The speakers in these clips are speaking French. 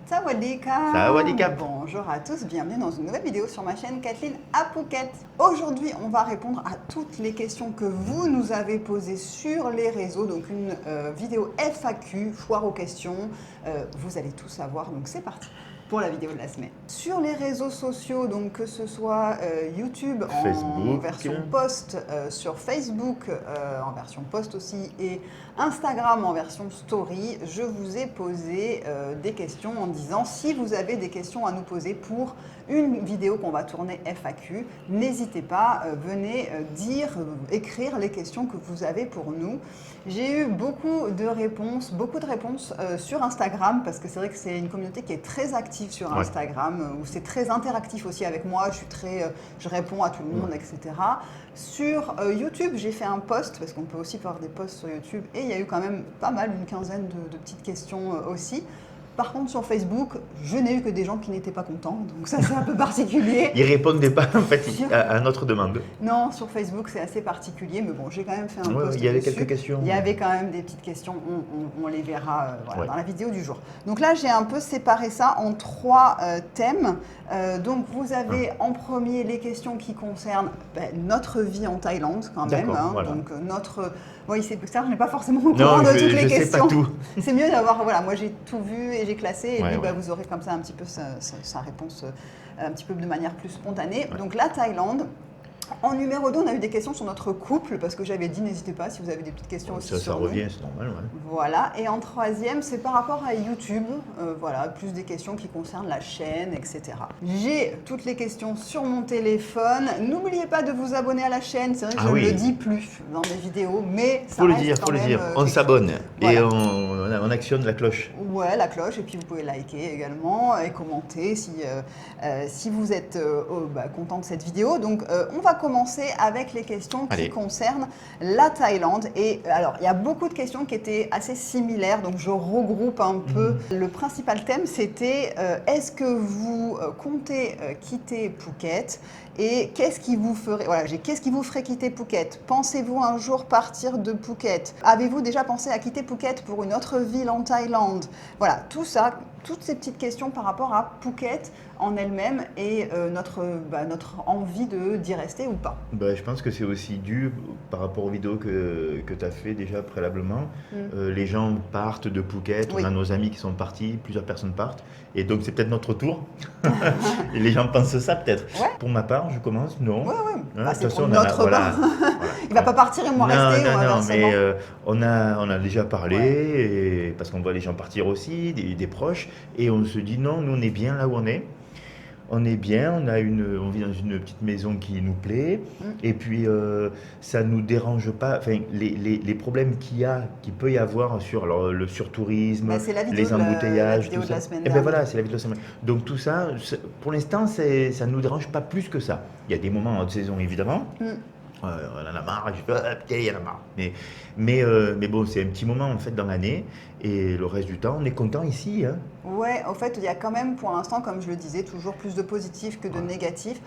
Sawadika. Sawadika. Bonjour à tous, bienvenue dans une nouvelle vidéo sur ma chaîne Kathleen à Phuket. Aujourd'hui, on va répondre à toutes les questions que vous nous avez posées sur les réseaux. Donc une vidéo FAQ, foire aux questions. Vous allez tout savoir, donc c'est parti pour la vidéo de la semaine. Sur les réseaux sociaux, donc que ce soit YouTube en Facebook. version post, sur Facebook en version post aussi et Instagram en version story, je vous ai posé des questions en disant si vous avez des questions à nous poser pour une vidéo qu'on va tourner FAQ, n'hésitez pas, venez écrire les questions que vous avez pour nous. J'ai eu beaucoup de réponses sur Instagram parce que c'est vrai que c'est une communauté qui est très active sur Instagram, où c'est très interactif aussi avec moi, je réponds à tout le monde, etc. Sur YouTube, j'ai fait un post, parce qu'on peut aussi faire des posts sur YouTube, et il y a eu quand même pas mal, une quinzaine de petites questions aussi. Par contre, sur Facebook, je n'ai eu que des gens qui n'étaient pas contents, donc ça c'est un peu particulier. Ils répondaient pas en fait à notre demande. Non, sur Facebook c'est assez particulier, mais bon, j'ai quand même fait un post. Il y avait dessus. quelques questions. Il y avait quand même des petites questions, on les verra dans la vidéo du jour. Donc là, j'ai un peu séparé ça en trois thèmes. Donc vous avez en premier les questions qui concernent notre vie en Thaïlande quand même. Voilà. Donc oui, c'est ça, je n'ai pas forcément au courant de toutes les questions. Sais pas tout. C'est mieux d'avoir, moi j'ai tout vu et j'ai classé et puis vous aurez comme ça un petit peu sa réponse un petit peu de manière plus spontanée. Donc la Thaïlande. En numéro 2, on a eu des questions sur notre couple, parce que j'avais dit n'hésitez pas si vous avez des petites questions aussi. Ça revient, c'est normal. Voilà, et en troisième, c'est par rapport à YouTube, plus des questions qui concernent la chaîne, etc. J'ai toutes les questions sur mon téléphone. N'oubliez pas de vous abonner à la chaîne, c'est vrai que je ne le dis plus dans mes vidéos, mais ça reste quand même, on s'abonne et on actionne la cloche. Ouais, la cloche, et puis vous pouvez liker également et commenter si vous êtes content de cette vidéo. Donc on va commencer avec les questions qui concernent la Thaïlande. Et alors, il y a beaucoup de questions qui étaient assez similaires, donc je regroupe un peu. Le principal thème, c'était est-ce que vous comptez quitter Phuket et qu'est-ce qui vous ferait quitter Phuket? Pensez-vous un jour partir de Phuket? Avez-vous déjà pensé à quitter Phuket pour une autre ville en Thaïlande? Voilà, tout ça, toutes ces petites questions par rapport à Phuket en elle-même et notre envie d'y rester ou pas. Je pense que c'est aussi dû par rapport aux vidéos que tu as fait déjà préalablement. Les gens partent de Phuket, on a nos amis qui sont partis, plusieurs personnes partent, et donc c'est peut-être notre tour. Et les gens pensent ça peut-être. Pour ma part, je commence, non. C'est pour notre part. Il ne va pas partir et moi rester. Non, mais on a déjà parlé, et, parce qu'on voit les gens partir aussi, des proches, et on se dit non, nous on est bien là où on est. On est bien, on vit dans une petite maison qui nous plaît, et puis ça ne nous dérange pas. Enfin, les problèmes qu'il peut y avoir sur le surtourisme, les embouteillages, tout ça. C'est la vidéo de la semaine. Donc tout ça, pour l'instant, ça ne nous dérange pas plus que ça. Il y a des moments en haute saison, évidemment. On en a marre, il y en a marre. Mais bon, c'est un petit moment en fait dans l'année, et le reste du temps, on est content ici. Ouais, en fait, il y a quand même pour l'instant, comme je le disais, toujours plus de positifs que de négatifs.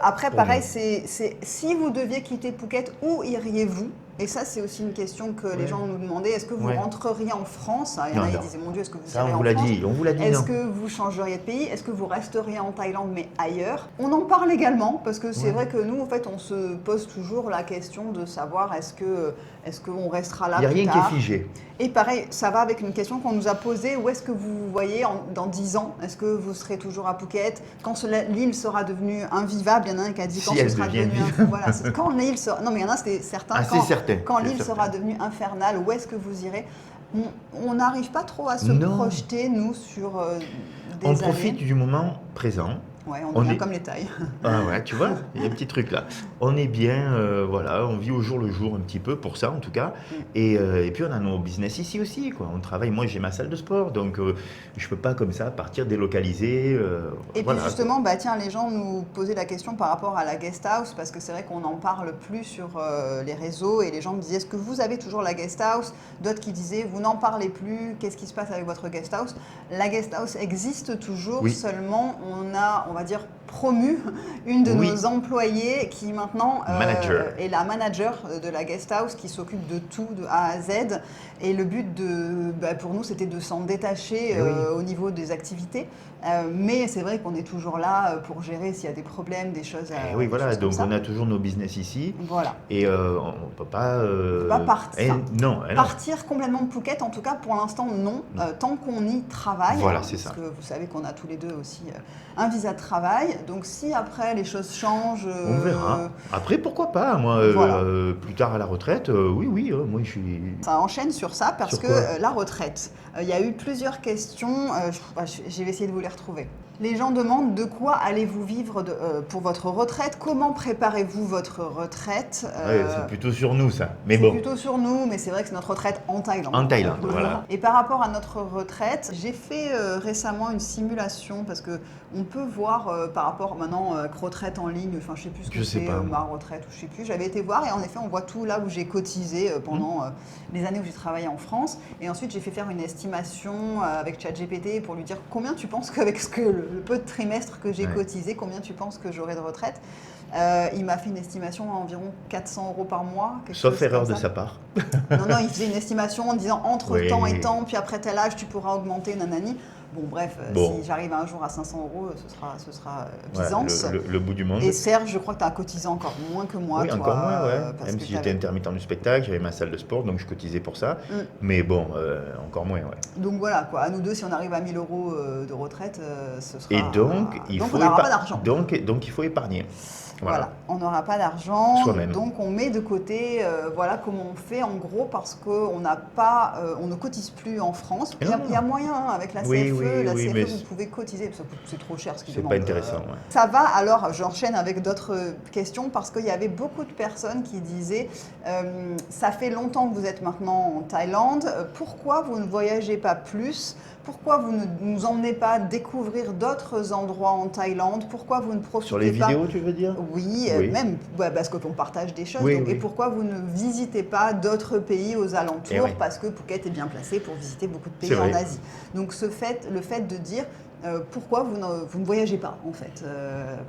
Après, pareil, si vous deviez quitter Phuket, où iriez-vous? Et ça, c'est aussi une question que les gens nous demandaient. Est-ce que vous rentreriez en France? Il y en a qui disaient, mon Dieu, est-ce que vous irez en France? On vous l'a dit, Est-ce que vous changeriez de pays? Est-ce que vous resteriez en Thaïlande, mais ailleurs? On en parle également, parce que c'est vrai que nous, en fait, on se pose toujours la question de savoir est-ce qu'on restera là plus tard? Il n'y a rien qui est figé. Et pareil, ça va avec une question qu'on nous a posée. Où est-ce que vous voyez dans 10 ans? Est-ce que vous serez toujours à Phuket? Quand l'île sera devenue invivable, il y en a un qui a dit quand ce sera devenu quand l'île sera... Non, mais il y en a, c'était certain. Quand l'île sera devenue infernale, où est-ce que vous irez? On n'arrive pas trop à se projeter, nous, sur des années. On profite du moment présent. Ouais, on devient comme les Thaïs. Ah ouais, tu vois, il y a un petit truc là. On est bien, on vit au jour le jour un petit peu, pour ça en tout cas. Et puis on a nos business ici aussi, quoi. On travaille, moi j'ai ma salle de sport, donc je peux pas comme ça partir délocaliser. Et puis justement, les gens nous posaient la question par rapport à la guest house, parce que c'est vrai qu'on n'en parle plus sur les réseaux, et les gens me disaient, est-ce que vous avez toujours la guest house? D'autres qui disaient, vous n'en parlez plus, qu'est-ce qui se passe avec votre guest house? La guest house existe toujours, seulement on va dire, promu une de Oui. nos employées qui maintenant Manager. est la manager de la guest house qui s'occupe de tout de A à Z. Et le but pour nous, c'était de s'en détacher Eh oui. au niveau des activités. Mais c'est vrai qu'on est toujours là pour gérer s'il y a des problèmes, des choses. Et oui, des voilà, choses comme donc ça. on a toujours nos business ici. Voilà. Et on ne peut pas. Pas partir. Non, Partir complètement de Phuket, en tout cas pour l'instant non, tant qu'on y travaille. Voilà, c'est parce ça. que vous savez qu'on a tous les deux aussi un visa de travail. Donc si après les choses changent. On verra. Après, pourquoi pas? Moi, Voilà. plus tard à la retraite, oui, moi je suis. Ça enchaîne sur ça parce Sur que quoi la retraite, il y a eu plusieurs questions, je vais essayer de vous les retrouver. Les gens demandent de quoi allez-vous vivre pour votre retraite, comment préparez-vous votre retraite. Ouais, c'est plutôt sur nous ça. Mais C'est bon. plutôt sur nous, mais c'est vrai que c'est notre retraite en Thaïlande. En Thaïlande, voilà. Et par rapport à notre retraite, j'ai fait récemment une simulation parce que on peut voir par rapport maintenant retraite en ligne, enfin je sais plus ce que Je sais c'est, pas. ma retraite ou je sais plus. J'avais été voir et en effet on voit tout là où j'ai cotisé pendant les années où j'ai travaillé en France. Et ensuite j'ai fait faire une estimation avec ChatGPT pour lui dire combien tu penses qu'avec le peu de trimestres que j'ai Ouais. cotisé, combien tu penses que j'aurai de retraite. Il m'a fait une estimation à environ 400 € par mois. Sauf erreur de sa part. Non, il faisait une estimation en disant entre Oui. temps et temps, puis après tel âge, tu pourras augmenter, nanani. Bon, bref, Bon. si j'arrive un jour à 500 €, ce sera Voilà, Byzance. le bout du monde. Et Serge, je crois que tu as cotisé encore moins que moi. Oui, toi, encore moins, ouais. parce Même que si j'étais intermittent du spectacle, j'avais ma salle de sport, donc je cotisais pour ça. Mais bon, encore moins, ouais. Donc voilà, quoi. À nous deux, si on arrive à 1000 € de retraite, ce sera. Et donc, on n'aura pas d'argent. Donc, il faut épargner. Voilà, on n'aura pas d'argent, Soi-même. donc on met de côté, voilà comment on fait en gros parce qu'on n'a pas, on ne cotise plus en France. Mais Il y a moyen hein, avec la CFE, oui, mais vous pouvez cotiser, c'est trop cher ce qu'ils c'est demandent. pas intéressant. Ouais. Ça va, alors j'enchaîne avec d'autres questions parce qu'il y avait beaucoup de personnes qui disaient ça fait longtemps que vous êtes maintenant en Thaïlande, pourquoi vous ne voyagez pas plus? Pourquoi vous ne nous emmenez pas découvrir d'autres endroits en Thaïlande? Pourquoi vous ne profitez Sur les pas vidéos, tu veux dire? Oui, même parce qu'on partage des choses. Oui, donc, oui. Et pourquoi vous ne visitez pas d'autres pays aux alentours? Eh oui. Parce que Phuket est bien placé pour visiter beaucoup de pays C'est vrai. en Asie. Donc le fait de dire pourquoi vous ne voyagez pas en fait,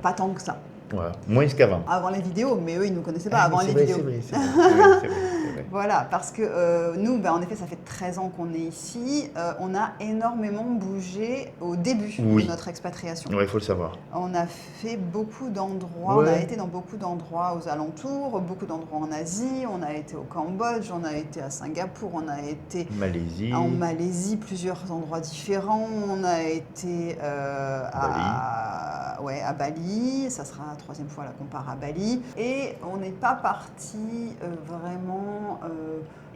pas tant que ça. Voilà. Moins qu'avant. Avant les vidéos, mais eux ils ne nous connaissaient pas Ah, avant mais les c'est vidéos. vrai, c'est vrai, c'est vrai, c'est vrai. Voilà, parce que nous, en effet, ça fait 13 ans qu'on est ici. On a énormément bougé au début Oui. de notre expatriation. Ouais, il faut le savoir. On a fait beaucoup d'endroits, Ouais. on a été dans beaucoup d'endroits aux alentours, beaucoup d'endroits en Asie, on a été au Cambodge, on a été à Singapour, on a été Malaisie. en Malaisie, plusieurs endroits différents, on a été à Bali, ça sera la troisième fois là qu'on part à Bali, et on n'est pas parti vraiment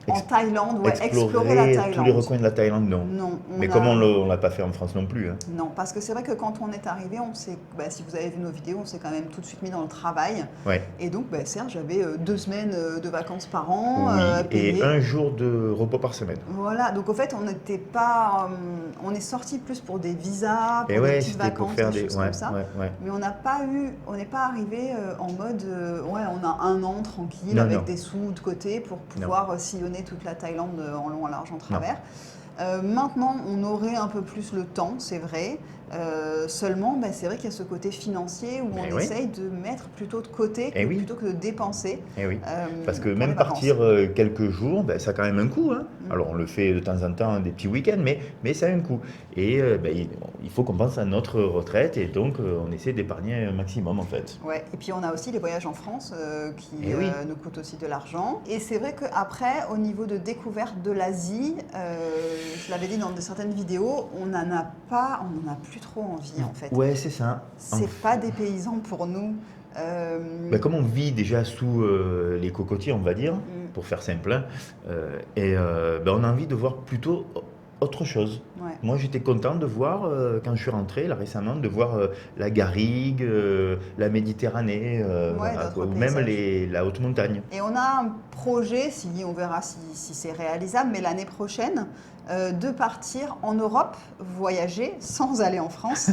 en Thaïlande, explorer la Thaïlande. tous les recoins de la Thaïlande, non. Non, Mais comme on ne l'a pas fait en France non plus. Hein. Non, parce que c'est vrai que quand on est arrivé, on s'est, si vous avez vu nos vidéos, on s'est quand même tout de suite mis dans le travail. Ouais. Et donc, Serge avait 2 semaines de vacances par an. Oui, payées. et un jour de repos par semaine. Voilà, donc au fait, on n'était pas. On est sorti plus pour des visas, pour Et des ouais, petites c'était vacances, pour faire des des. choses Ouais, comme ça. ouais. Mais on n'est pas arrivé en mode, on a un an tranquille Non, avec non. des sous de côté pour pouvoir sillonner toute la Thaïlande en long, en large, en travers. Maintenant, on aurait un peu plus le temps, c'est vrai. Seulement, c'est vrai qu'il y a ce côté financier où on essaye de mettre plutôt de côté plutôt que de dépenser. Et oui. Parce que pour même les vacances. partir quelques jours, ça a quand même un coût. Hein. Alors on le fait de temps en temps, des petits week-ends, mais ça a un coût. Et il faut qu'on pense à notre retraite et donc on essaie d'épargner un maximum en fait. Ouais. Et puis on a aussi les voyages en France qui nous coûtent aussi de l'argent. Et c'est vrai qu'après, au niveau de découverte de l'Asie, je l'avais dit dans certaines vidéos, on n'en a plus trop envie en fait. Ouais, c'est ça. C'est pas des paysans pour nous. Comme on vit déjà sous les cocotiers, on va dire, pour faire simple, hein, on a envie de voir plutôt autre chose. Ouais. Moi, j'étais content de voir, quand je suis rentré là récemment, de voir la Garrigue, la Méditerranée, ou même la haute montagne. Et on a un projet, on verra si c'est réalisable, mais l'année prochaine, de partir en Europe, voyager sans aller en France.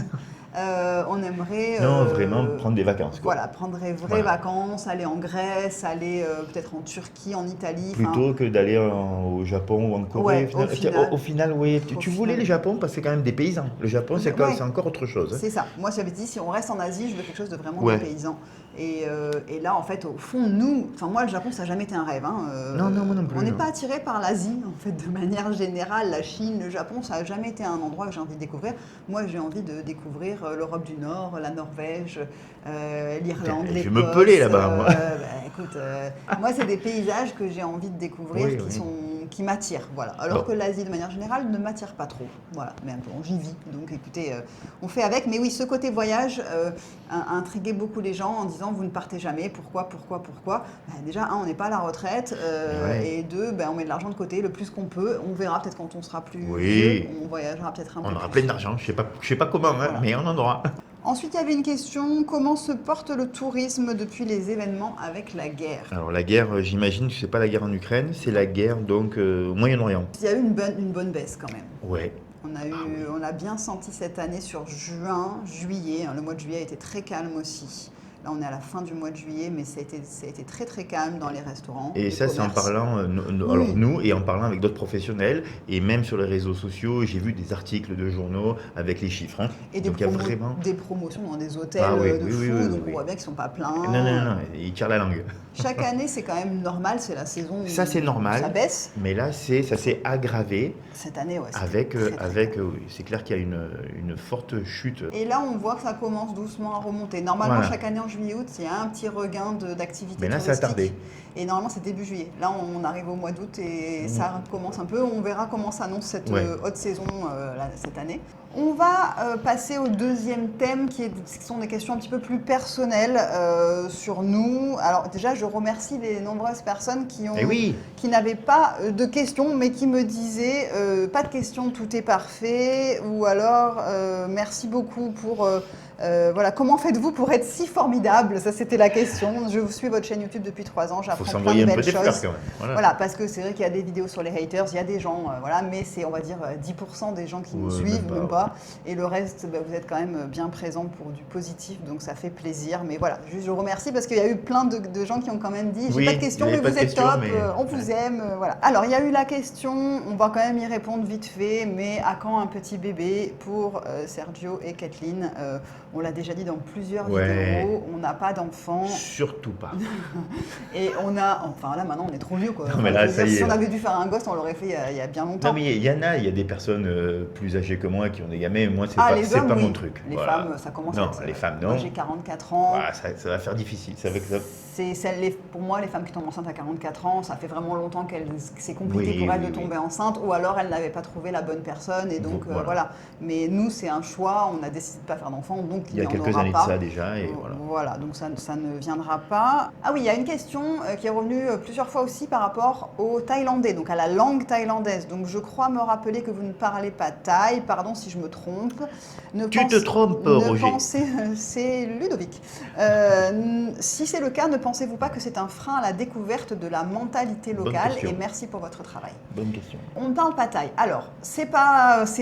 On aimerait... Non, vraiment prendre des vacances, quoi. Voilà, prendre des vraies vacances, aller en Grèce, aller peut-être en Turquie, en Italie. Plutôt que d'aller au Japon ou en Corée. Ouais, Au final, oui. Tu voulais le Japon parce que c'est quand même des paysans. Le Japon, c'est encore autre chose. C'est ça. Moi, j'avais dit, si on reste en Asie, je veux quelque chose de vraiment dépaysant. Et là, en fait, au fond, moi, le Japon, ça n'a jamais été un rêve. Non, moi non plus. On n'est pas attiré par l'Asie, en fait, de manière générale. La Chine, le Japon, ça n'a jamais été un endroit que j'ai envie de découvrir. Moi, j'ai envie de découvrir l'Europe du Nord, la Norvège, l'Irlande, l'Écosse. Je me pelais là-bas, moi. Écoute, moi, c'est des paysages que j'ai envie de découvrir qui m'attirent. Voilà. Alors que l'Asie, de manière générale, ne m'attire pas trop. Voilà. Mais bon, j'y vis. Donc, écoutez, on fait avec. Mais oui, ce côté voyage a intrigué beaucoup les gens en disant vous ne partez jamais. Pourquoi déjà, on n'est pas à la retraite. Et deux, on met de l'argent de côté le plus qu'on peut. On verra peut-être quand on sera plus vieux. On voyagera peut-être un peu plus. On aura plein d'argent. Je sais pas comment, mais on en aura. Ensuite, il y avait une question, comment se porte le tourisme depuis les événements avec la guerre? Alors la guerre, j'imagine que c'est pas la guerre en Ukraine, c'est la guerre donc au Moyen-Orient. Il y a eu une bonne baisse quand même. Ouais. On a bien senti cette année sur juin, juillet. Le mois de juillet a été très calme aussi. Là, on est à la fin du mois de juillet, mais ça a été très très calme dans les restaurants. Et ça, c'est en parlant, et en parlant avec d'autres professionnels, et même sur les réseaux sociaux, j'ai vu des articles de journaux avec les chiffres. Et donc, des promotions dans des hôtels de fou, donc on voit bien qu'ils ne sont pas pleins. Non, ils tirent la langue. Chaque année, c'est quand même normal, c'est la saison où ça, c'est normal, ça baisse. Mais là, ça s'est aggravé. Cette année, c'est clair qu'il y a une forte chute. Et là, on voit que ça commence doucement à remonter. Normalement, chaque année en juillet-août, il y a un petit regain d'activité touristique. Mais là, ça a tardé. Et normalement, c'est début juillet. Là, on arrive au mois d'août et ça commence un peu. On verra comment s'annonce cette haute saison cette année. On va passer au deuxième thème qui sont des questions un petit peu plus personnelles sur nous. Alors déjà, je remercie les nombreuses personnes qui n'avaient pas de questions mais qui me disaient pas de questions, tout est parfait, ou alors merci beaucoup pour... comment faites-vous pour être si formidable? Ça, c'était la question. Je vous suis votre chaîne YouTube depuis 3 ans, j'apprends plein de belles choses. Quand même. Voilà, parce que c'est vrai qu'il y a des vidéos sur les haters, il y a des gens, mais c'est, on va dire, 10% des gens qui nous suivent, même pas. Et le reste, vous êtes quand même bien présents pour du positif, donc ça fait plaisir. Mais voilà, juste je vous remercie parce qu'il y a eu plein de gens qui ont quand même dit j'ai pas de questions, mais vous êtes top, on vous aime. Voilà. Alors, il y a eu la question, on va quand même y répondre vite fait, mais à quand un petit bébé pour Sergio et Kathleen? On l'a déjà dit dans plusieurs vidéos, on n'a pas d'enfants. Surtout pas. Et là maintenant on est trop vieux quoi. Non, mais là, si on avait dû faire un gosse, on l'aurait fait il y a bien longtemps. Non mais il y a des personnes plus âgées que moi qui ont des gamins, moi c'est pas mon truc. Les femmes, ça commence à être... les femmes non. Moi j'ai 44 ans. Ça va faire difficile. Pour moi, les femmes qui tombent enceintes à 44 ans, ça fait vraiment longtemps que c'est compliqué pour elles de tomber enceinte, ou alors elles n'avaient pas trouvé la bonne personne, et donc voilà. Mais nous, c'est un choix, on a décidé de ne pas faire d'enfant, donc il y a quelques années de ça déjà, et voilà, donc ça ne viendra pas. Ah oui, il y a une question qui est revenue plusieurs fois aussi par rapport au thaïlandais, donc à la langue thaïlandaise. Donc je crois me rappeler que vous ne parlez pas thaï, pardon si je me trompe. Tu te trompes, Roger. C'est Ludovic. Si c'est le cas, ne pensez-vous pas que c'est un frein à la découverte de la mentalité locale? Et merci pour votre travail. Bonne question. On ne parle pas thaï. Alors, c'est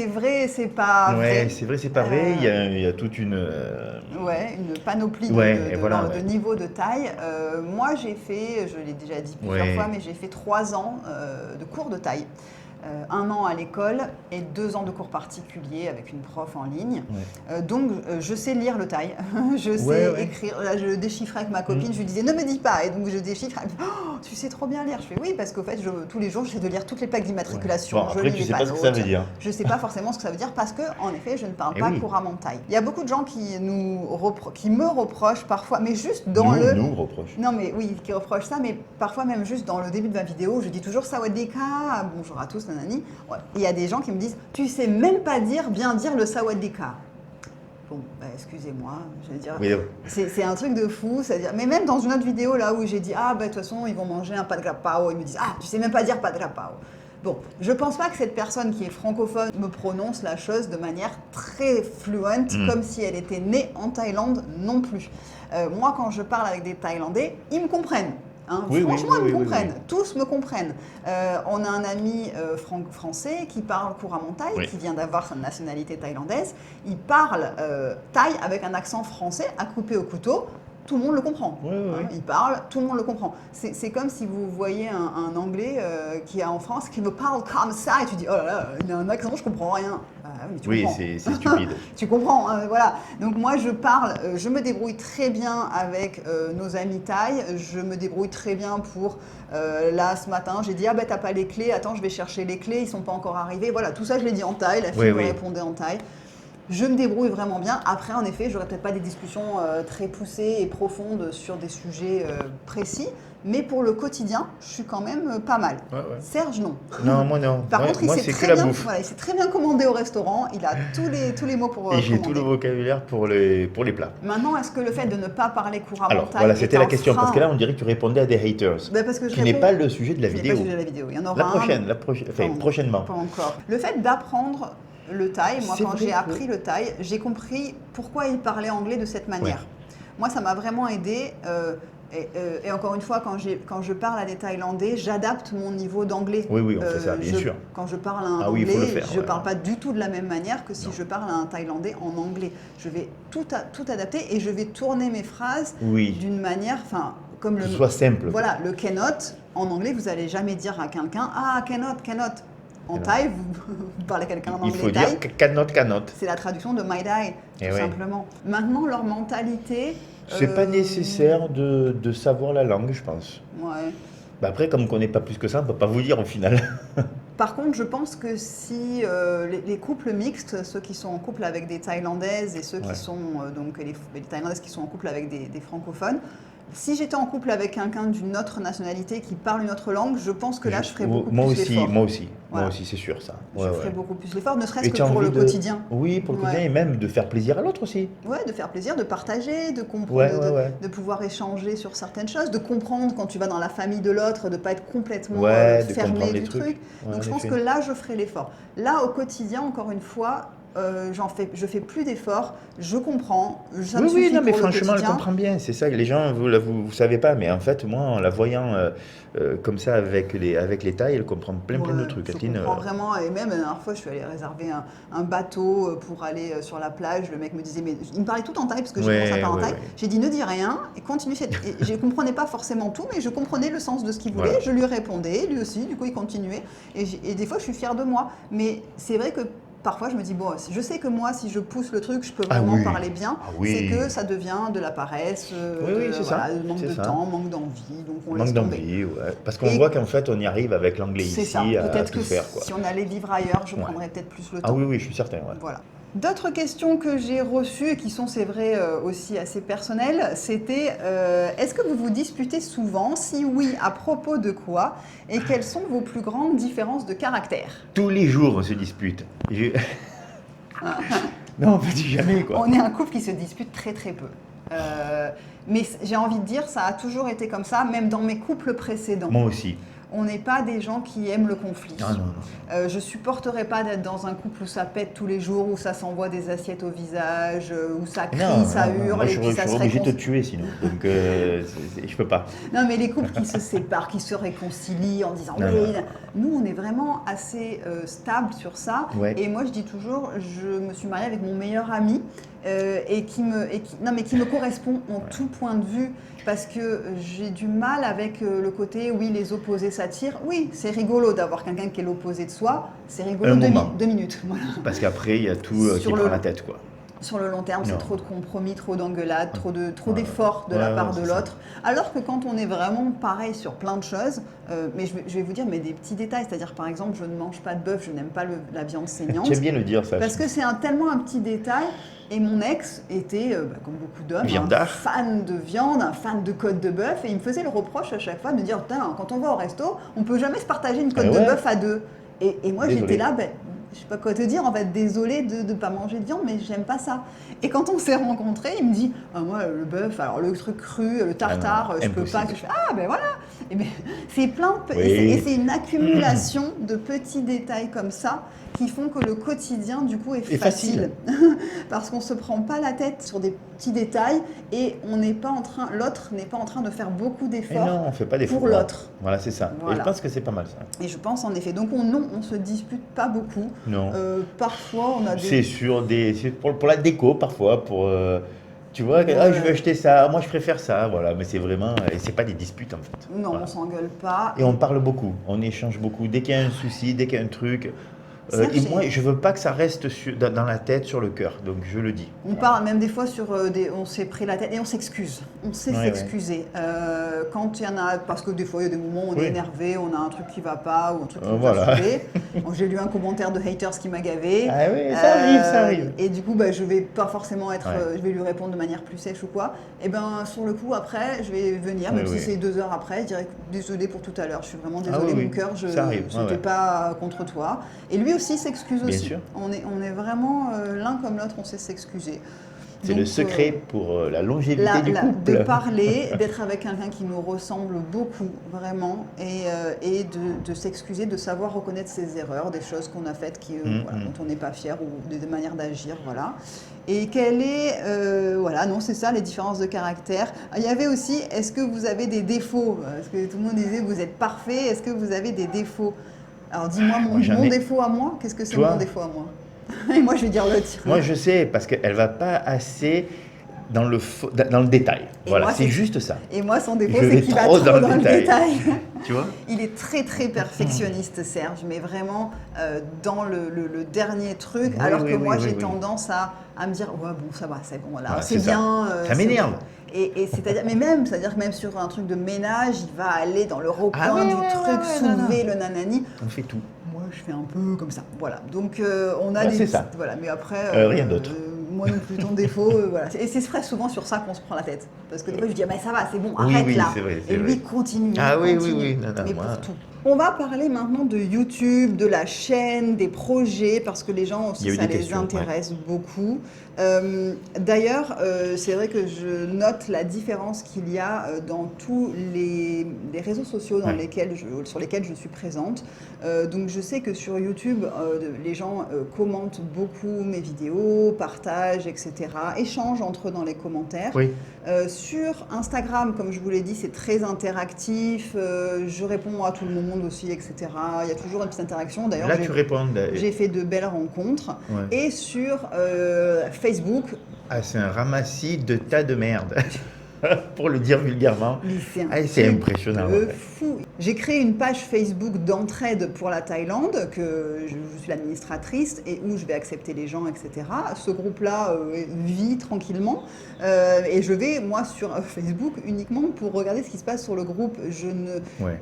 vrai, c'est pas vrai. C'est vrai, c'est pas vrai. Il y a toute une panoplie de niveaux de thaï. Moi, j'ai fait, je l'ai déjà dit plusieurs fois, mais j'ai fait 3 ans de cours de thaï. 1 an à l'école et 2 ans de cours particuliers avec une prof en ligne. Donc, je sais lire le thaï, je sais écrire. Là, je déchiffrais avec ma copine, je lui disais ne me dis pas. Et donc, je déchiffre. Elle me dit tu sais trop bien lire. Je fais oui, parce qu'au fait, tous les jours, j'essaie de lire toutes les plaques d'immatriculation. Bon, après, tu sais pas ce que ça veut dire. Je sais pas forcément ce que ça veut dire parce que, en effet, je ne parle pas couramment thaï. Il y a beaucoup de gens qui me reprochent parfois, mais juste dans nous reprochent. Non, mais oui, qui reprochent ça, mais parfois même juste dans le début de ma vidéo, je dis toujours sawadee ka, bonjour à tous. Il y a des gens qui me disent tu sais même pas bien dire le sawadika. Bon, excusez-moi, je veux dire, c'est un truc de fou, c'est-à-dire, mais même dans une autre vidéo là où j'ai dit de toute façon ils vont manger un pad grapao, ils me disent tu sais même pas dire pad grapao. Bon, je pense pas que cette personne qui est francophone me prononce la chose de manière très fluente, comme si elle était née en Thaïlande non plus. Moi, quand je parle avec des Thaïlandais, ils me comprennent. Hein. Oui, oui, Franchement, oui, ils me oui, comprennent. oui. Tous me comprennent. On a un ami français qui parle couramment thaï, Oui. qui vient d'avoir sa nationalité thaïlandaise. Il parle thaï avec un accent français à couper au couteau. Tout le monde le comprend. Oui, oui, oui. Il parle, tout le monde le comprend. C'est comme si vous voyez un Anglais qui est en France qui me parle comme ça et tu dis oh là là, il a un accent, je comprends rien. Oui, mais tu Oui, comprends. c'est stupide. Tu comprends, hein, voilà. Donc moi je parle, je me débrouille très bien avec nos amis thaï. Je me débrouille très bien pour là ce matin, j'ai dit ah ben t'as pas les clés, attends je vais chercher les clés, ils sont pas encore arrivés. Voilà, tout ça je l'ai dit en thaï. La fille Oui, me oui. répondait en thaï. Je me débrouille vraiment bien. Après, en effet, j'aurais peut-être pas des discussions très poussées et profondes sur des sujets précis, mais pour le quotidien, je suis quand même pas mal. Ouais, ouais. Serge, non. Non, moi non. Par contre, il moi sait c'est que très la bien, bouffe. voilà, il sait très bien commander au restaurant. Il a tous les mots pour Et j'ai commander. tout le vocabulaire pour les plats. Maintenant, est-ce que le fait de ne pas parler couramment Alors thaï voilà, est c'était un la question, parce frein que là on dirait que tu répondais à des haters, Ben, parce que je qui n'est réponds- pas le sujet de la Ce n'est pas vidéo. le sujet de la vidéo. Il y en aura La un, prochaine, enfin, Pas- prochainement. Pas encore. Le fait d'apprendre le thaï, moi C'est quand vrai j'ai que- appris le thaï, j'ai compris pourquoi il parlait anglais de cette manière. Ouais. Moi ça m'a vraiment aidé. Et encore une fois, quand je parle à des Thaïlandais, j'adapte mon niveau d'anglais. Oui, oui, on fait ça, bien sûr. Quand je parle à un Ah oui, il faut Anglais, le faire, je ne ouais. parle pas du tout de la même manière que si Non. je parle à un Thaïlandais en anglais. Je vais tout adapter et je vais tourner mes phrases Oui. d'une manière, comme Que le... ce soit simple. Voilà, le cannot, en anglais, vous n'allez jamais dire à quelqu'un « Ah, cannot. En Alors. thaï, vous parlez à quelqu'un en Il anglais faut thaï, dire cannot. c'est la traduction de my dai, tout Eh ouais. simplement. Maintenant, leur mentalité... C'est pas nécessaire de savoir la langue, je pense. Ouais. Bah après, comme on ne connaît pas plus que ça, on ne peut pas vous dire au final. Par contre, je pense que si les couples mixtes, ceux qui sont en couple avec des Thaïlandaises et ceux qui Ouais. sont donc les Thaïlandaises qui sont en couple avec des francophones, si j'étais en couple avec quelqu'un d'une autre nationalité qui parle une autre langue, je pense que là, je ferais beaucoup moi plus aussi, l'effort. moi aussi, Voilà. moi aussi, c'est sûr ça. Je Ouais, ferais ouais. beaucoup plus l'effort, ne serait-ce Et que tu as pour le envie de- quotidien. Oui, pour le Ouais. quotidien et même de faire plaisir à l'autre aussi. Ouais, de faire plaisir, de partager, de comprendre, Ouais. de pouvoir échanger sur certaines choses, de comprendre quand tu vas dans la famille de l'autre, de ne pas être complètement Ouais, de fermé comprendre les du trucs. truc. Ouais, Donc en je pense effet. que là, je ferai l'effort. Là, au quotidien, encore une fois, je fais plus d'efforts, je comprends, ça me Oui, suffit non, mais pour le franchement, je quotidien. comprends bien. C'est ça, les gens, vous savez pas, mais en fait, moi, en la voyant comme ça avec les Thaïs, elle comprend plein de Ouais, trucs. je Catherine, comprends vraiment, et même la dernière fois, je suis allée réserver un bateau pour aller sur la plage. Le mec me disait, mais il me parlait tout en thaï parce que je Ouais, commence à parler en ouais, thaï. ouais. J'ai dit, ne dis rien et continue. Et je ne comprenais pas forcément tout, mais je comprenais le sens de ce qu'il voulait. Voilà. Je lui répondais, lui aussi, du coup, il continuait. Et des fois, je suis fière de moi. Mais c'est vrai que parfois, je me dis, bon, je sais que moi, si je pousse le truc, je peux Ah vraiment oui. parler bien. Ah oui. C'est que ça devient de la paresse, Oui, c'est ça. manque C'est de ça. temps, manque d'envie. Donc, on laisse Manque tomber. d'envie, ouais. Parce qu'on Et- voit qu'en fait, on y arrive avec l'anglais C'est ici ça. à Peut-être tout que faire, quoi. si on allait vivre ailleurs, je Ouais. prendrais peut-être plus le temps. Ah oui, je suis certain, ouais. Voilà. D'autres questions que j'ai reçues et qui sont, c'est vrai, aussi assez personnelles, c'était est-ce que vous vous disputez souvent? Si oui, à propos de quoi? Et quelles sont vos plus grandes différences de caractère? Tous les jours, on se dispute. Non, on ne dit jamais, quoi. On est un couple qui se dispute très très peu. Mais j'ai envie de dire, ça a toujours été comme ça, même dans mes couples précédents. Moi aussi. On n'est pas des gens qui aiment le conflit. Ah non. Je supporterais pas d'être dans un couple où ça pète tous les jours, où ça s'envoie des assiettes au visage, où ça crie, Non, ça non, hurle moi, et je puis ça se serais obligé de te réconcilie. tuer sinon. Donc, je peux pas. Non, mais les couples qui se séparent, qui se réconcilient en disant Non, oui, non. nous on est vraiment assez stable sur ça. Ouais. Et moi je dis toujours, je me suis mariée avec mon meilleur ami et qui me correspond en tout point de vue. Parce que j'ai du mal avec le côté, oui, les opposés s'attirent. Oui, c'est rigolo d'avoir quelqu'un qui est l'opposé de soi. C'est rigolo Un 2 moment. minutes. Voilà. Parce qu'après, il y a tout qui Sur prend le- la tête, quoi. Sur le long terme, c'est Non. trop de compromis, trop d'engueulades, trop Ouais. d'efforts de la Ouais, part ouais, de c'est ça. l'autre. Alors que quand on est vraiment pareil sur plein de choses, mais je vais vous dire, mais des petits détails, c'est-à-dire par exemple, je ne mange pas de bœuf, je n'aime pas la viande saignante. J'aime bien le dire, ça. Parce que c'est tellement un petit détail. Et mon ex était, comme beaucoup d'hommes, un Viandard. fan de viande, un fan de côte de bœuf. Et il me faisait le reproche à chaque fois de me dire, putain, quand on va au resto, on peut jamais se partager une côte Eh de ouais. bœuf à deux. Et moi, Désolé. j'étais là, je sais pas quoi te dire, en fait, désolée de ne pas manger de viande, mais j'aime pas ça. Et quand on s'est rencontrés, il me dit, ah, moi, le bœuf, alors le truc cru, le tartare, Ah non, je peux pas. impossible. Je fais, ah, ben voilà. Et ben, c'est plein, Oui. et c'est une accumulation de petits détails comme ça qui font que le quotidien, du coup, est Et facile. Parce qu'on ne se prend pas la tête sur des petits détails et l'autre n'est pas en train de faire beaucoup Et d'efforts non, on ne fait pas d'efforts. pour l'autre. Voilà, c'est ça. Voilà. Et je pense que c'est pas mal ça. Et je pense en effet. Donc on se dispute pas beaucoup. Non. Parfois, on a des... C'est pour la déco parfois, tu vois, je veux acheter ça, moi je préfère ça, voilà, mais c'est vraiment, et c'est pas des disputes en fait. Non, Voilà. on s'engueule pas. Et on parle beaucoup, on échange beaucoup, dès qu'il y a un souci, dès qu'il y a un truc. Et moi, je veux pas que ça reste dans la tête, sur le cœur, donc je le dis. On parle même des fois sur on s'est pris la tête et on s'excuse. On sait s'excuser. Quand il y en a, parce que des fois il y a des moments où on est énervé, on a un truc qui va pas ou un truc qui nous a saoulé. J'ai lu un commentaire de haters qui m'a gavé. Ah oui, ça arrive. Et du coup, je vais pas forcément je vais lui répondre de manière plus sèche ou quoi. Et ben sur le coup après, je vais venir, même si c'est 2 heures après, je dirais désolé pour tout à l'heure. Je suis vraiment désolée, mon cœur, je n'étais pas contre toi. Et lui aussi s'excuse aussi. Bien sûr. On est vraiment l'un comme l'autre, on sait s'excuser. C'est le secret pour la longévité du couple. De parler, d'être avec quelqu'un qui nous ressemble beaucoup, vraiment, et de s'excuser, de savoir reconnaître ses erreurs, des choses qu'on a faites dont on n'est pas fier ou des manières d'agir, voilà. Et quelle est, c'est ça, les différences de caractère. Il y avait aussi, est-ce que vous avez des défauts? Parce que tout le monde disait, vous êtes parfait, est-ce que vous avez des défauts? Alors dis-moi mon défaut à moi, qu'est-ce que c'est mon défaut à moi? Et moi je vais dire le tien. Moi je sais, parce qu'elle va pas assez dans le détail. Voilà, c'est juste ça. Et moi son défaut c'est qu'il va trop dans le détail. Tu vois? Il est très très perfectionniste Serge, mais vraiment dans le dernier truc, alors que moi j'ai tendance à me dire, ouais bon ça va, c'est bon, là, c'est bien. Ça m'énerve. Et c'est-à-dire, c'est-à-dire que même sur un truc de ménage, il va aller dans le recoin du truc, soulever le nanani. On fait tout. Moi, je fais un peu comme ça. Voilà. Donc, on a des... C'est ça. Voilà. Mais après... rien d'autre. Moi non plus, ton défaut, voilà. Et c'est très souvent sur ça qu'on se prend la tête. Parce que des fois, je dis, mais ça va, c'est bon, arrête là. C'est vrai, et lui, continue. Oui. Non, mais pour tout. On va parler maintenant de YouTube, de la chaîne, des projets, parce que les gens aussi, ça les intéresse beaucoup. D'ailleurs, c'est vrai que je note la différence qu'il y a dans tous les réseaux sociaux sur lesquels je suis présente. Donc je sais que sur YouTube, les gens commentent beaucoup mes vidéos, partagent, etc., échangent entre eux dans les commentaires. Oui. Sur Instagram, comme je vous l'ai dit, c'est très interactif. Je réponds à tout le monde aussi, etc. Il y a toujours une petite interaction. D'ailleurs, là, tu réponds. J'ai fait de belles rencontres. Ouais. Et sur Facebook... c'est un ramassis de tas de merde. Pour le dire vulgairement. C'est impressionnant. Fou. J'ai créé une page Facebook d'entraide pour la Thaïlande, que je suis l'administratrice et où je vais accepter les gens, etc. Ce groupe-là vit tranquillement et je vais, moi, sur Facebook uniquement pour regarder ce qui se passe sur le groupe.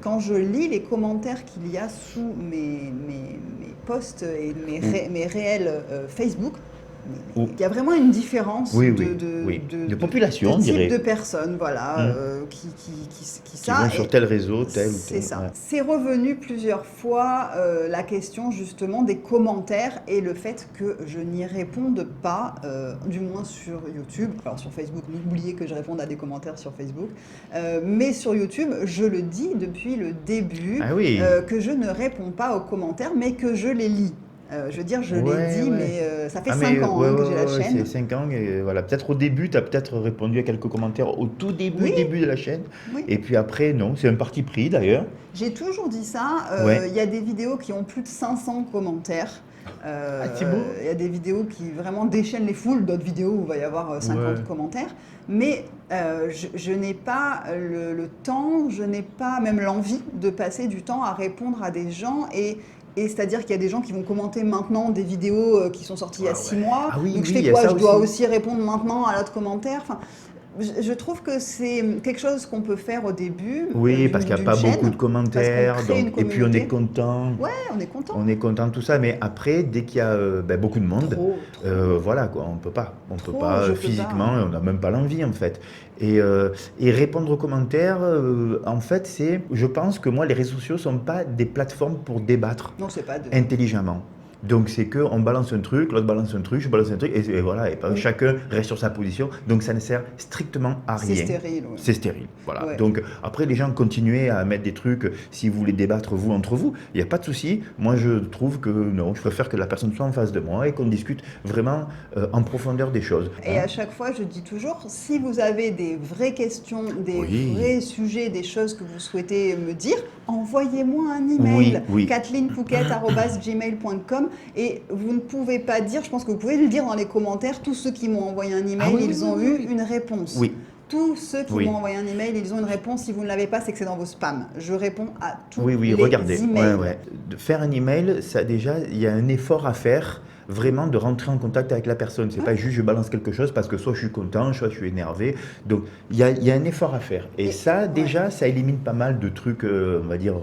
Quand je lis les commentaires qu'il y a sous mes posts et mes réels Facebook, il y a vraiment une différence de population, de type de personnes, voilà, qui vont sur tel réseau, tel ou tel. C'est ça. Ouais. C'est revenu plusieurs fois la question justement des commentaires et le fait que je n'y réponde pas, du moins sur YouTube. Alors sur Facebook, n'oubliez que je réponde à des commentaires sur Facebook, mais sur YouTube, je le dis depuis le début que je ne réponds pas aux commentaires, mais que je les lis. Je veux dire, je l'ai dit, mais ça fait 5 ans que j'ai la chaîne. C'est 5 ans, et voilà. Peut-être au début, tu as peut-être répondu à quelques commentaires au tout début de la chaîne. Oui. Et puis après, non, c'est un parti pris d'ailleurs. J'ai toujours dit ça. Il y a des vidéos qui ont plus de 500 commentaires. Il y a des vidéos qui vraiment déchaînent les foules, d'autres vidéos où il va y avoir 50 commentaires. Mais je n'ai pas le temps, je n'ai pas même l'envie de passer du temps à répondre à des gens et c'est-à-dire qu'il y a des gens qui vont commenter maintenant des vidéos qui sont sorties il y a 6 mois. Donc je fais quoi? Je dois aussi répondre maintenant à l'autre commentaire. Enfin, je trouve que c'est quelque chose qu'on peut faire au début. Oui, parce qu'il n'y a pas beaucoup de commentaires. Et puis on est content. Ouais, on est content. On est content de tout ça. Mais après, dès qu'il y a beaucoup de monde, voilà, quoi, on ne peut pas. On ne peut pas physiquement, on n'a même pas l'envie en fait. Et répondre aux commentaires, en fait, je pense que moi, les réseaux sociaux ne sont pas des plateformes pour débattre intelligemment. Donc c'est qu'on balance un truc, l'autre balance un truc, je balance un truc, et voilà, et pas, chacun reste sur sa position. Donc ça ne sert strictement à rien. C'est stérile. Ouais. C'est stérile, voilà. Ouais. Donc après, les gens continuez à mettre des trucs, si vous voulez débattre vous entre vous, il n'y a pas de souci. Moi, je trouve que non, je préfère que la personne soit en face de moi et qu'on discute vraiment en profondeur des choses. Et à chaque fois, je dis toujours, si vous avez des vraies questions, des Oui. vrais sujets, des choses que vous souhaitez me dire, envoyez-moi un email, Oui. kathleenpouquet@gmail.com, et vous ne pouvez pas dire, je pense que vous pouvez le dire dans les commentaires, tous ceux qui m'ont envoyé un email, ils ont eu une réponse. Oui. Tous ceux qui m'ont envoyé un email, ils ont une réponse. Si vous ne l'avez pas, c'est que c'est dans vos spams. Je réponds à tous les regardez. emails. De faire un email, ça déjà, il y a un effort à faire, vraiment de rentrer en contact avec la personne. C'est pas juste je balance quelque chose parce que soit je suis content, soit je suis énervé. Donc il y a un effort à faire. Et ça, déjà, ça élimine pas mal de trucs, on va dire,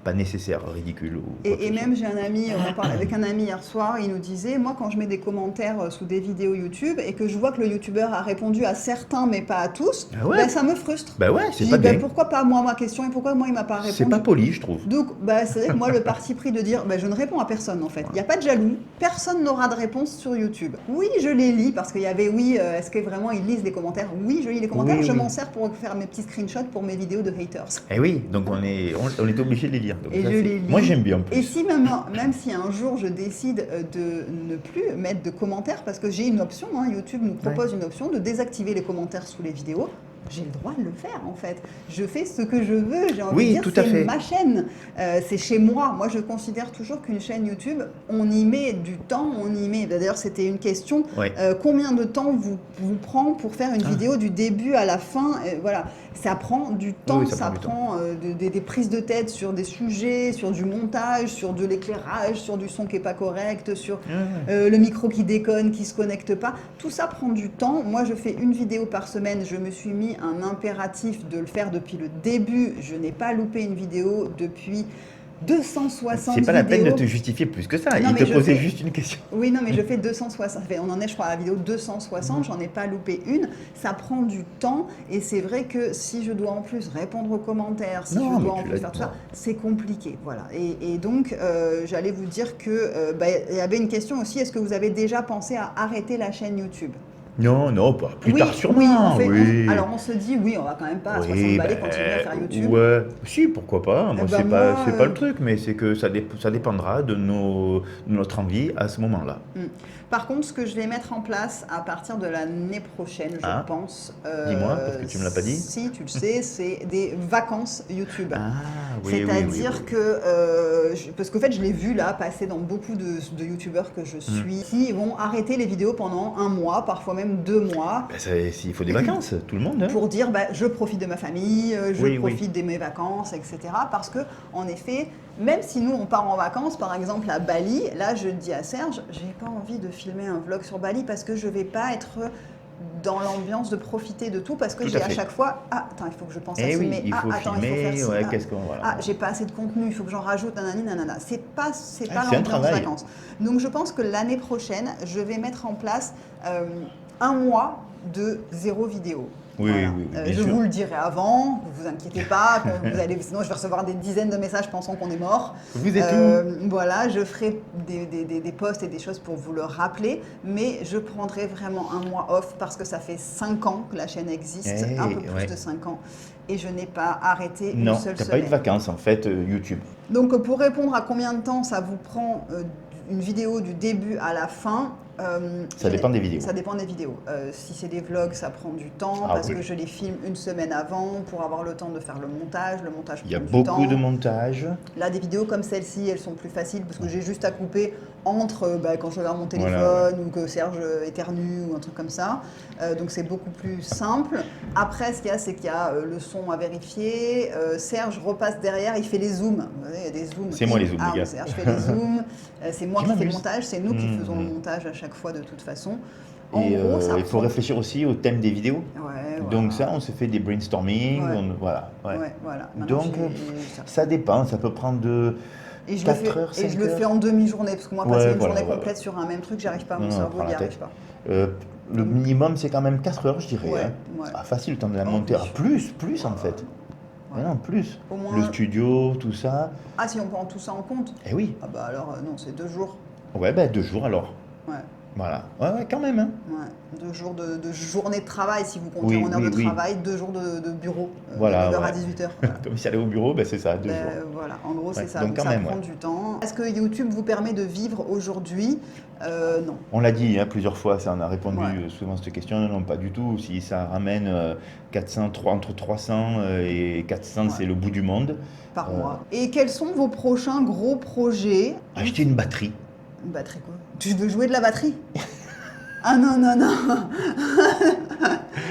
pas nécessaires, ridicules. Et même, j'ai un ami, on en parlait avec un ami hier soir, il nous disait, moi quand je mets des commentaires sous des vidéos YouTube et que je vois que le youtubeur a répondu à certains mais pas à tous, ça me frustre. C'est pas bien. Pourquoi pas moi ma question et pourquoi moi il m'a pas répondu? C'est pas poli, je trouve. Donc c'est vrai que moi le parti pris de dire je ne réponds à personne en fait. Il n'y a pas de jaloux, personne n'aura de réponse sur YouTube. Oui, je les lis parce qu'il y avait est-ce que vraiment ils lisent les commentaires? Oui, je lis les commentaires, je m'en sers pour faire mes petits screenshots pour mes vidéos de haters. Et oui, donc on est obligé de les lire. Donc et ça, je les lis. Moi j'aime bien en plus. Et si même si un jour je décide de ne plus mettre de commentaires, parce que j'ai une option, YouTube nous propose une option de désactiver les commentaires sous les vidéos, j'ai le droit de le faire en fait. Je fais ce que je veux, j'ai envie de dire, c'est ma chaîne, c'est chez moi. Moi je considère toujours qu'une chaîne YouTube, on y met du temps, D'ailleurs c'était une question, combien de temps vous prend pour faire une vidéo du début à la fin? Voilà, ça prend du temps, ça prend des prises de tête sur des sujets, sur du montage, sur de l'éclairage, sur du son qui n'est pas correct, sur le micro qui déconne, qui ne se connecte pas. Tout ça prend du temps. Moi je fais une vidéo par semaine, je me suis mis un impératif de le faire depuis le début. Je n'ai pas loupé une vidéo depuis 260 vidéos. C'est pas la peine de te justifier plus que ça. Il te posait juste une question. Oui, non, mais je fais 260. On en est, je crois, à la vidéo 260. J'en ai pas loupé une. Ça prend du temps. Et c'est vrai que si je dois en plus répondre aux commentaires, si je dois en plus faire tout ça, c'est compliqué. Voilà. Et donc, j'allais vous dire que il y avait une question aussi. Est-ce que vous avez déjà pensé à arrêter la chaîne YouTube? Non, pas plus tard sûrement. Alors on se dit, on va quand même pas à 60 balais continuer à faire YouTube. Ouais, si, pourquoi pas. Moi, c'est pas le truc, mais c'est que ça dépendra de notre envie à ce moment-là. Par contre, ce que je vais mettre en place à partir de l'année prochaine, je pense. Dis-moi, parce que tu me l'as pas dit. Si, tu le sais, c'est des vacances YouTube. C'est-à-dire que, parce qu'en fait, je l'ai vu là passer dans beaucoup de YouTubeurs que je suis, qui vont arrêter les vidéos pendant un mois, parfois même 2 mois. Il faut des vacances, tout le monde. Pour dire, je profite de ma famille, je profite de mes vacances, etc. Parce que, en effet, même si nous, on part en vacances, par exemple à Bali, là, je dis à Serge, j'ai pas envie de filmer un vlog sur Bali parce que je vais pas être dans l'ambiance de profiter de tout parce que j'ai à chaque fois, il faut que je pense à filmer, il faut filmer, j'ai pas assez de contenu, il faut que j'en rajoute, nanana. C'est pas l'ambiance de vacances. Donc je pense que l'année prochaine, je vais mettre en place un mois de 0 vidéo. Je vous le dirai avant, ne vous inquiétez pas, sinon je vais recevoir des dizaines de messages pensant qu'on est mort. Vous êtes où? Voilà, je ferai des posts et des choses pour vous le rappeler, mais je prendrai vraiment un mois off parce que ça fait 5 ans que la chaîne existe, un peu plus de 5 ans, et je n'ai pas arrêté une seule semaine. Non, tu n'as pas eu de vacances en fait, YouTube. Donc pour répondre à combien de temps ça vous prend une vidéo du début à la fin, ça dépend des vidéos. Ça dépend des vidéos. Si c'est des vlogs, ça prend du temps parce que je les filme une semaine avant pour avoir le temps de faire le montage. Le montage prend du temps. Il y a beaucoup de montage. Là, des vidéos comme celle-ci, elles sont plus faciles parce que j'ai juste à couper entre quand je regarde mon téléphone ou que Serge éternue ou un truc comme ça. Donc c'est beaucoup plus simple. Après, ce qu'il y a, c'est qu'il y a le son à vérifier. Serge repasse derrière, il fait les zooms. Il y a des zooms. C'est moi les zooms, les gars. Serge fait les zooms. C'est moi qui fais le montage. C'est nous qui faisons le montage à chaque fois de toute façon. Et il faut réfléchir aussi au thème des vidéos. Donc ça, on se fait des brainstorming. Voilà. Donc ça dépend, ça peut prendre de 4 heures, 5 heures. Et je le fais en demi-journée, parce que moi, passer une journée complète sur un même truc, j'y arrive pas, mon cerveau n'y arrive pas. Le minimum, c'est quand même 4 heures, je dirais. Facile, le temps de la monter. Plus en fait. Ah non, plus. Au moins... Le studio, tout ça. Ah, si on prend tout ça en compte? Eh oui. Ah bah alors, non, c'est 2 jours. Ouais, 2 jours alors. Ouais. Voilà. Ouais, quand même. Hein. Ouais. 2 jours de journée de travail, si vous comptez Oui, en heures oui, de oui. travail, 2 jours de bureau, Voilà, de 9h à ouais. 18h. Voilà. Comme si aller au bureau, c'est ça, 2 jours. Voilà, en gros, Ouais, c'est ça. donc Donc quand ça même, prend ouais. du temps. Est-ce que YouTube vous permet de vivre aujourd'hui? Non. On l'a dit plusieurs fois, ça on a répondu Ouais. souvent à cette question. Non, non, pas du tout. Si ça ramène 400, entre 300 et 400, Ouais. c'est le bout du monde. Par mois. Et quels sont vos prochains gros projets? Acheter une batterie. Une batterie quoi? Tu veux jouer de la batterie? Ah non, non, non.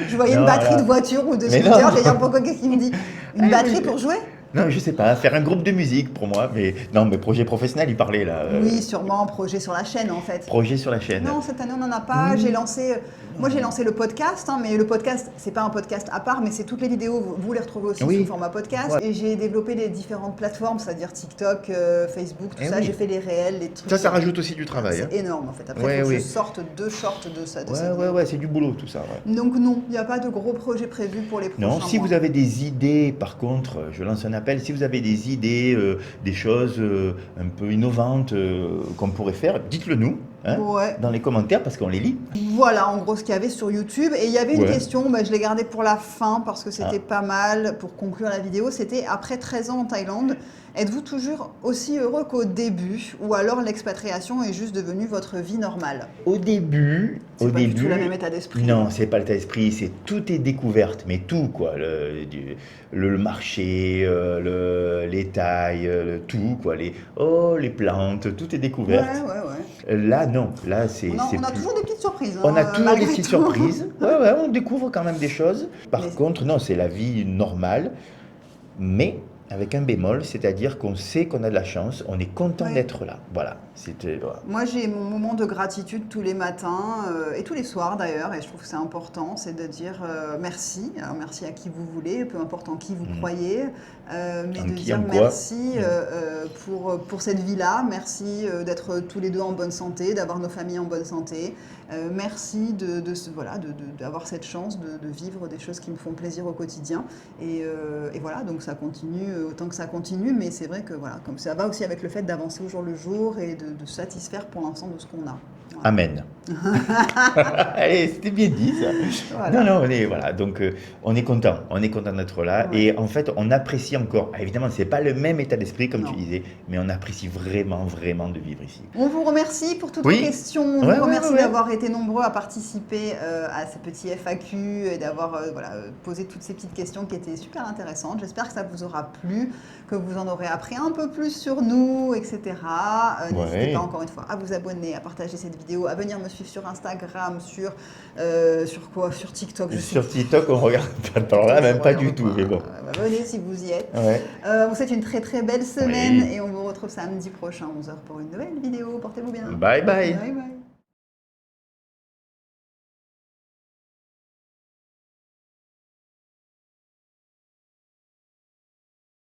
Je voyais une Non, batterie voilà. de voiture ou de Mais scooter, non. j'ai dit pourquoi qu'est-ce qu'il me dit? Une Eh batterie oui. pour jouer? Non, je sais pas, faire un groupe de musique pour moi. Mais non, mais projet professionnel, il parlait là. Oui, sûrement, projet sur la chaîne en fait. Projet sur la chaîne. Non, cette année on n'en a pas. J'ai lancé, moi j'ai lancé le podcast, hein, mais le podcast, c'est pas un podcast à part, mais c'est toutes les vidéos, vous les retrouvez aussi Oui. sous format podcast. Ouais. Et j'ai développé les différentes plateformes, c'est-à-dire TikTok, Facebook, tout Eh ça. oui. J'ai fait les réels, les trucs. Ça rajoute aussi du travail. C'est énorme en fait. Après, il Ouais, faut que oui. je sorte 2 shorts de ça. De cette Ouais, vidéo. c'est du boulot tout ça. Ouais. Donc non, il n'y a pas de gros projets prévus pour les prochains Non, si mois. vous avez des idées, par contre, je lance un appel, si vous avez des idées, des choses un peu innovantes qu'on pourrait faire, dites-le nous hein, Ouais. dans les commentaires parce qu'on les lit. Voilà en gros ce qu'il y avait sur YouTube. Et il y avait une Ouais. question, je l'ai gardée pour la fin parce que c'était Ah. pas mal pour conclure la vidéo. C'était après 13 ans en Thaïlande, êtes-vous toujours aussi heureux qu'au début ou alors l'expatriation est juste devenue votre vie normale? Au début, C'est pas du tout le même état d'esprit. non, c'est pas l'état d'esprit, c'est tout est découverte, mais tout quoi, le marché, les tailles, tout quoi, les plantes, tout est Ouais, découverte. ouais. Là non, là c'est On a plus. toujours des petites surprises. On a hein, toujours malgré des petites tout. surprises. Ouais, on découvre quand même des choses. Par Mais- contre, non, c'est la vie normale, mais avec un bémol, c'est-à-dire qu'on sait qu'on a de la chance, on est content Ouais. d'être là. Voilà, c'était. Voilà. Moi, j'ai mon moment de gratitude tous les matins et tous les soirs d'ailleurs, et je trouve que c'est important, c'est de dire merci. Alors merci à qui vous voulez, peu importe en qui vous croyez, mais En de qui, dire en quoi. merci pour cette vie-là, merci d'être tous les deux en bonne santé, d'avoir nos familles en bonne santé, merci d'avoir cette chance de vivre des choses qui me font plaisir au quotidien. Et voilà, donc ça continue autant que ça continue, mais c'est vrai que voilà, comme ça va aussi avec le fait d'avancer au jour le jour et de se satisfaire pour l'instant de ce qu'on a. Voilà. Amen. Allez, c'était bien dit ça. Voilà. Non, voilà. Donc on est content d'être là Ouais. et en fait on apprécie encore. Évidemment, c'est pas le même état d'esprit comme Non. tu disais, mais on apprécie vraiment de vivre ici. On vous remercie pour toutes Oui. vos questions. On Ouais, vous remercie ouais. d'avoir été nombreux à participer à ces petits FAQ et d'avoir posé toutes ces petites questions qui étaient super intéressantes. J'espère que ça vous aura plu, que vous en aurez appris un peu plus sur nous, etc. N'hésitez Ouais. pas encore une fois à vous abonner, à partager cette vidéo, à venir me suivre sur Instagram, sur TikTok. Je sais Sur TikTok, on regarde pas. Alors là, même pas du tout, mais bon. Venez si vous y êtes. Ouais. On vous souhaite une très très belle semaine Oui. et on vous retrouve samedi prochain 11h pour une nouvelle vidéo. Portez-vous bien. Bye bye. Bye bye.